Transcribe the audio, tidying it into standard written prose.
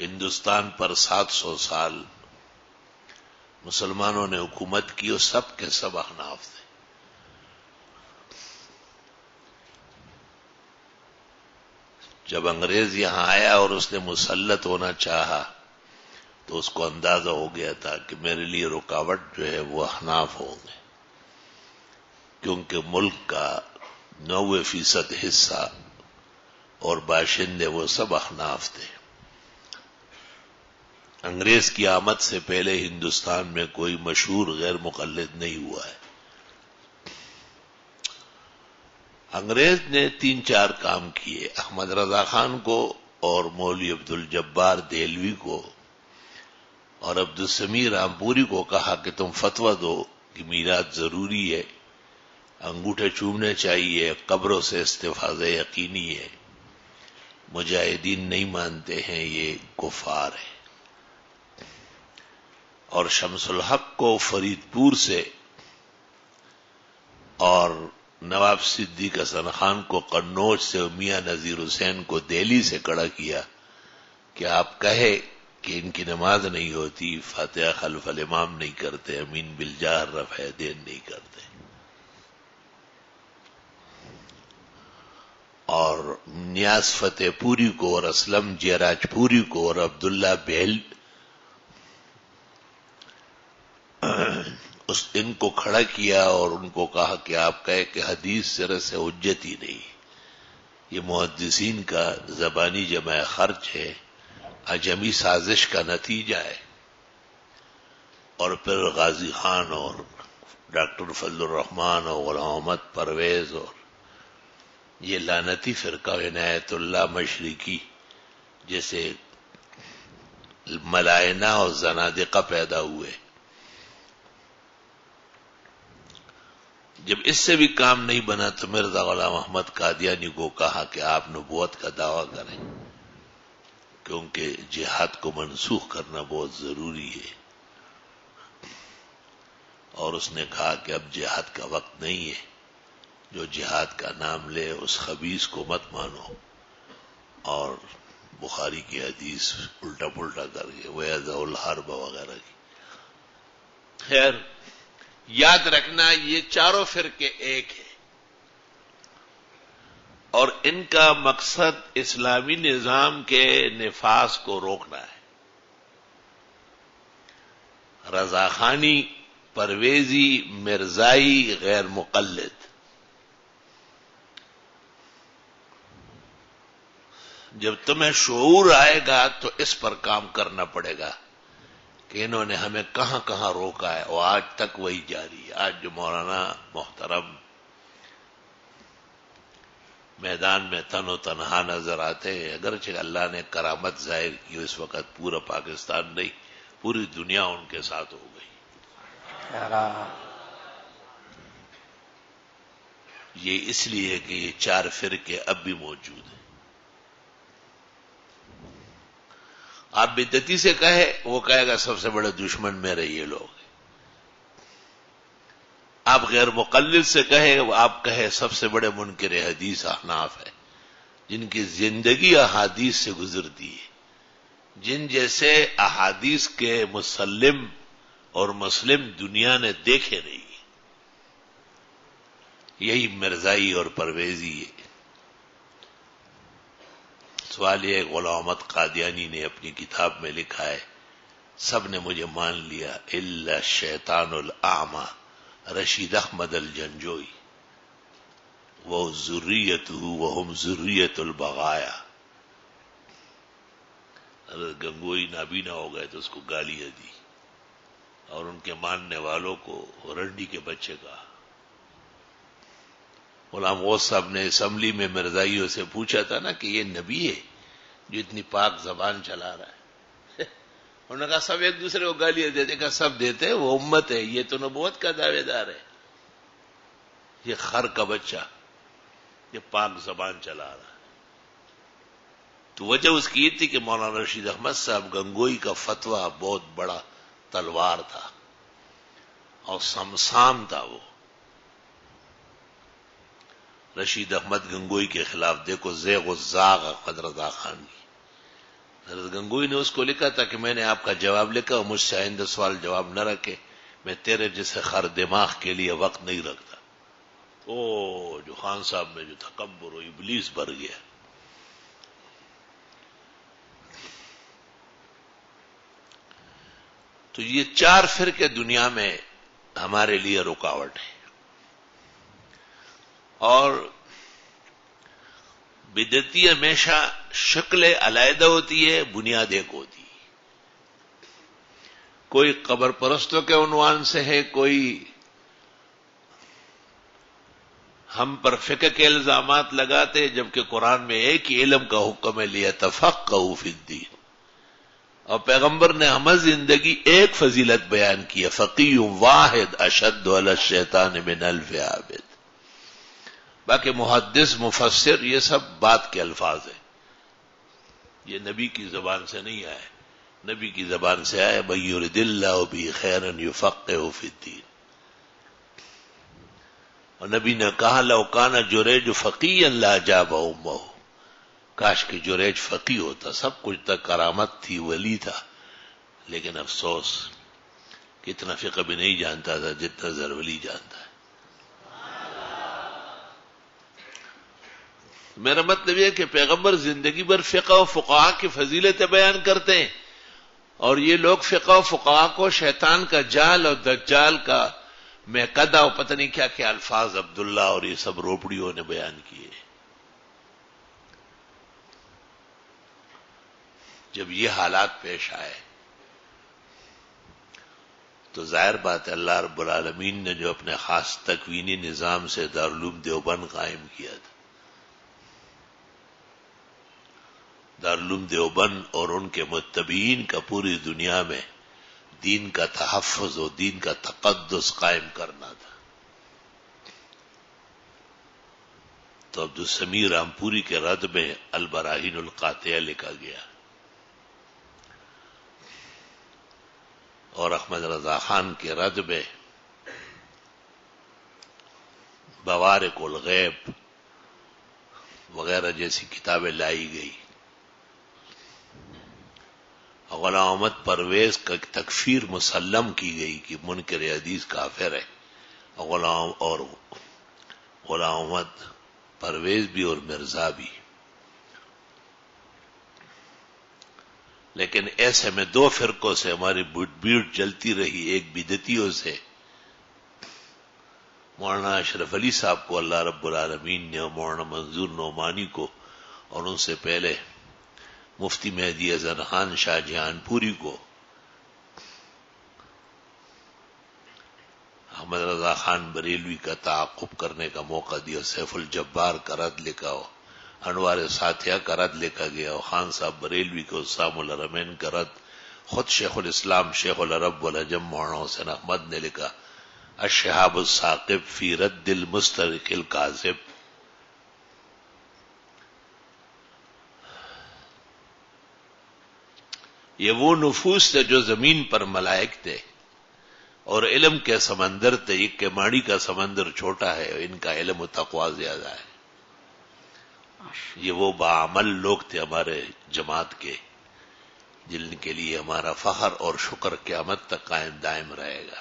ہندوستان پر 700 سال مسلمانوں نے حکومت کی اور سب کے سب احناف تھے. جب انگریز یہاں آیا اور اس نے مسلط ہونا چاہا تو اس کو اندازہ ہو گیا تھا کہ میرے لیے رکاوٹ جو ہے وہ احناف ہوں گے، کیونکہ ملک کا 90% حصہ اور باشندے وہ سب احناف تھے. انگریز کی آمد سے پہلے ہندوستان میں کوئی مشہور غیر مقلد نہیں ہوا ہے. انگریز نے 3-4 کام کیے. احمد رضا خان کو اور مولوی عبدالجبار دہلوی کو اور عبدالسمیع رامپوری کو کہا کہ تم فتویٰ دو کہ میراث ضروری ہے، انگوٹھے چومنے چاہیے، قبروں سے استفاضہ یقینی ہے، مجاہدین نہیں مانتے ہیں، یہ کفار ہے. اور شمس الحق کو فرید پور سے اور نواب صدیق حسن خان کو قنوج سے اور میاں نذیر حسین کو دہلی سے کھڑا کیا کہ آپ کہے کہ ان کی نماز نہیں ہوتی، فاتحہ خلف الامام نہیں کرتے، امین بالجہر رفع دین نہیں کرتے. اور نیاز فتح پوری کو اور اسلم جیراج پوری کو اور عبداللہ بہل ان کو کھڑا کیا اور ان کو کہا کہ آپ کہے کہ حدیث سرے سے حجت ہی نہیں، یہ محدثین کا زبانی جمع خرچ ہے، اجمی سازش کا نتیجہ ہے. اور پھر غازی خان اور ڈاکٹر فضل الرحمان اور غلام محمد پرویز اور یہ لعنتی فرقہ عنایت اللہ مشرقی جیسے ملائنہ اور زنادقہ پیدا ہوئے. جب اس سے بھی کام نہیں بنا تو مرزا غلام احمد قادیانی کو کہا کہ آپ نبوت کا دعویٰ کریں، کیونکہ جہاد کو منسوخ کرنا بہت ضروری ہے. اور اس نے کہا کہ اب جہاد کا وقت نہیں ہے، جو جہاد کا نام لے اس خبیث کو مت مانو. اور بخاری کی حدیث الٹا پلٹا کر کے وَيَذَعُ الْحَرْبَ وغیرہ کی. خیر، یاد رکھنا یہ چاروں فرقے ایک ہیں اور ان کا مقصد اسلامی نظام کے نفاذ کو روکنا ہے. رضا خانی، پرویزی، مرزائی، غیر مقلد، جب تمہیں شعور آئے گا تو اس پر کام کرنا پڑے گا کہ انہوں نے ہمیں کہاں کہاں روکا ہے اور آج تک وہی جاری ہے. آج جو مولانا محترم میدان میں تن و تنہا نظر آتے ہیں، اگرچہ اللہ نے کرامت ظاہر کی، اس وقت پورا پاکستان نہیں پوری دنیا ان کے ساتھ ہو گئی. یہ اس لیے کہ یہ 4 فرقے اب بھی موجود ہیں. آپ بدعتی سے کہے وہ کہے گا سب سے بڑے دشمن میرے یہ لوگ ہیں. آپ غیر مقلد سے کہے آپ کہے سب سے بڑے منکر حدیث احناف ہے، جن کی زندگی احادیث سے گزرتی ہے، جن جیسے احادیث کے مسلم اور مسلم دنیا نے دیکھے نہیں. یہی مرزائی اور پرویزی ہے. سوال یہ غلام احمد قادیانی نے اپنی کتاب میں لکھا ہے، سب نے مجھے مان لیا الا الشیطان الاعمی رشید احمد الجنجوئی وذریتہ وہم ذریۃ البغایا. اگر گنگوئی نابینا ہو گئے تو اس کو گالیاں دی اور ان کے ماننے والوں کو رنڈی کے بچے کہا. غلام غوث صاحب نے اسمبلی میں مرزائیوں سے پوچھا تھا نا کہ یہ نبی ہے جو اتنی پاک زبان چلا رہا ہے؟ انہوں نے کہا سب ایک دوسرے کو گالیاں دیتے. کہا سب دیتے، وہ امت ہے، یہ تو نبوت کا دعوے دار ہے. یہ خر کا بچہ یہ پاک زبان چلا رہا ہے. تو وجہ اس کی یہ تھی کہ مولانا رشید احمد صاحب گنگوئی کا فتویٰ بہت بڑا تلوار تھا اور سمسام تھا. وہ رشید احمد گنگوئی کے خلاف دیکھو زیغ و زاغ احمد رضا خان کی. حضرت گنگوئی نے اس کو لکھا تھا کہ میں نے آپ کا جواب لکھا اور مجھ سے آئندہ سوال جواب نہ رکھے، میں تیرے جیسے خر دماغ کے لیے وقت نہیں رکھتا۔ جو خان صاحب میں جو تکبر و ابلیس بھر گیا۔ تو یہ 4 فرقے دنیا میں ہمارے لیے رکاوٹ ہے، اور بدعتی ہمیشہ شکل علیحدہ ہوتی ہے، بنیاد ایک ہوتی ہے۔ کوئی قبر پرستوں کے عنوان سے ہے، کوئی ہم پر فقہ کے الزامات لگاتے، جبکہ قرآن میں ایک ہی علم کا حکم ہے، لیتفقہوا فی الدین، اور پیغمبر نے ہمیں زندگی ایک فضیلت بیان کی ہے، فقیہ واحد اشد علی الشیطان من الف عابد۔ باقی محدث مفسر یہ سب بات کے الفاظ ہیں، یہ نبی کی زبان سے نہیں آئے۔ نبی کی زبان سے آئے من یرد اللہ بہ خیرا یفقہہ فی الدین، اور نبی نے کہا لو کان جریج فقیہا لاجاب امہ، کاش کہ جریج فقی ہوتا، سب کچھ تک کرامت تھی، ولی تھا، لیکن افسوس کتنا فقہ بھی نہیں جانتا تھا جتنا زرولی جانتا ہے۔ میرا مطلب یہ کہ پیغمبر زندگی بھر فقہ و فقہا کی فضیلتیں بیان کرتے ہیں، اور یہ لوگ فقہ و فقہا کو شیطان کا جال اور دجال کا میقدہ اور پتہ نہیں کیا کیا الفاظ عبداللہ اور یہ سب روپڑیوں نے بیان کیے۔ جب یہ حالات پیش آئے تو ظاہر بات ہے اللہ رب العالمین نے جو اپنے خاص تکوینی نظام سے دارالعلوم دیوبند قائم کیا تھا، دارالعلوم دیوبند اور ان کے متبعین کا پوری دنیا میں دین کا تحفظ و دین کا تقدس قائم کرنا تھا، تو عبدالسمیع رامپوری کے رد میں البراہین القاطعہ لکھا گیا، اور احمد رضا خان کے رد میں بوارق الغیب وغیرہ جیسی کتابیں لائی گئی۔ غلام احمد پرویز کا تکفیر مسلم کی گئی کہ منکر حدیث کافر ہے، غلام احمد پرویز بھی اور مرزا بھی۔ لیکن ایسے میں 2 فرقوں سے ہماری بیڑ جلتی رہی، ایک بدعتیوں سے، مولانا اشرف علی صاحب کو اللہ رب العالمین نے، اور مولانا منظور نعمانی کو، اور ان سے پہلے مفتی مہدی اظہر خان شاہ جہان پوری کو، احمد رضا خان بریلوی کا تعاقب کرنے کا موقع دیا، سیف الجبار کا رد لکھا ہو، انوار ساتھیہ کا رد لکھا گیا، اور خان صاحب بریلوی کو سام الحرمین کا رد خود شیخ الاسلام شیخ العرب والعجم مولانا حسین احمد نے لکھا، الشہاب الثاقب فی رد المسترق الکاذب۔ یہ وہ نفوس تھے جو زمین پر ملائک تھے اور علم کے سمندر تھے، یہ کیماڑی کا سمندر چھوٹا ہے، ان کا علم و تقوی زیادہ ہے۔ یہ وہ باعمل لوگ تھے ہمارے جماعت کے، جن کے لیے ہمارا فخر اور شکر قیامت تک قائم دائم رہے گا۔